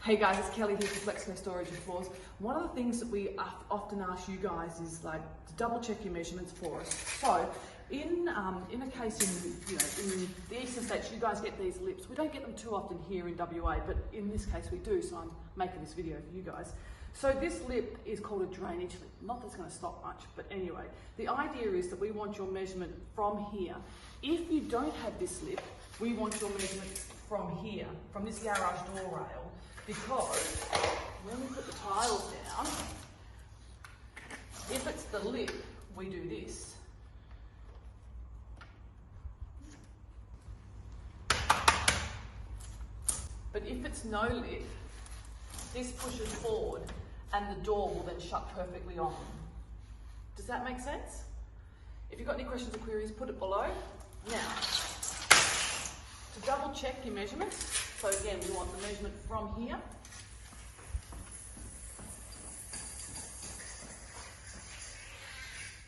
Hey guys, it's Kelly here for Flexico Storage and Floors. One of the things that we often ask you guys is to double check your measurements for us. So, in a case in the eastern states, you guys get these lips. We don't get them too often here in WA, but in this case we do, so I'm making this video for you guys. So this lip is called a drainage lip. Not that it's going to stop much, but anyway, the idea is that we want your measurement from here. If you don't have this lip, we want your measurement from here, from this garage door rail, because when we put the tiles down, if it's the lip, we do this. But if it's no lip, this pushes forward and the door will then shut perfectly on. Does that make sense? If you've got any questions or queries, put it below. Now, to double check your measurements, so again, we want the measurement from here.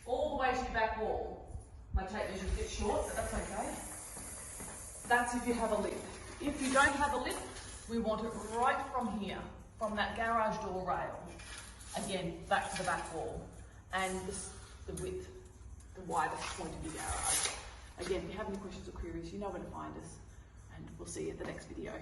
All the way to your back wall. My tape measure's a bit short, but that's okay. That's if you have a lip. If you don't have a lip, we want it right from here, from that garage door rail. Again, back to the back wall. And the width, the widest point of your garage. Again, if you have any questions or queries, you know where to find us. And we'll see you at the next video.